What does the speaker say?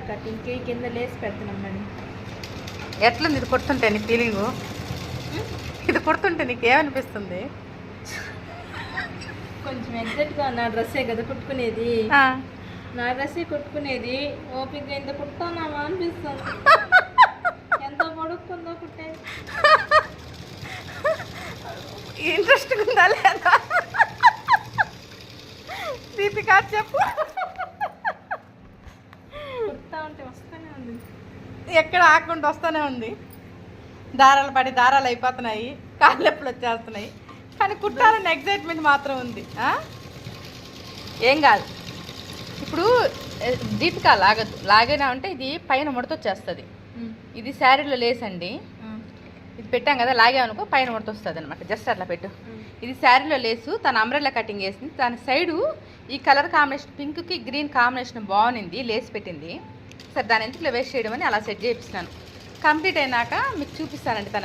కటింగ్కి కింద లేసి పెడుతున్నాం మేడం. ఎట్లుంది ఇది కుడుతుంటే నీ ఫీలింగు? ఇది కుడుతుంటే నీకు ఏమనిపిస్తుంది? కొంచెం ఎగ్జాక్ట్గా నా డ్రెస్సే కదా కుట్టుకునేది, నా డ్రెస్సే కుట్టుకునేది. ఓపిక ఇంత కుట్టుకున్నామా అనిపిస్తుంది. ఎంత పొడుక్కుందో కుట్టే. ఇంట్రెస్ట్గా ఉందా లేదా దీపిక చెప్పు. కుడతా ఉంటే వస్తూనే ఉంది, ఎక్కడ ఆకుండా వస్తూనే ఉంది. దారాలు పడి దారాలు అయిపోతున్నాయి, కాళ్ళు నొప్పులు వచ్చేస్తున్నాయి, కానీ కుట్టాలని ఎగ్జైట్మెంట్ మాత్రం ఉంది. ఏం కాదు. ఇప్పుడు దీపిక లాగద్దు, లాగేనా అంటే ఇది పైన ముడతొచ్చేస్తుంది. ఇది శారీలో లేసండి, ఇది పెట్టాం కదా, లాగామనుకో పైన ముడతొస్తుంది అనమాట. జస్ట్ అట్లా పెట్టు. ఇది శారీలో లేసు, తన అంబ్రెల్లా కటింగ్ వేసింది. దాని సైడు ఈ కలర్ కాంబినేషన్, పింక్కి గ్రీన్ కాంబినేషన్ బాగుంది, లేస్ పెట్టింది. సరే దాని ఎందుకు వేస్ట్ చేయడం అని అలా సెట్ చేపిస్తున్నాను. కంప్లీట్ అయినాక మీకు చూపిస్తానండి తన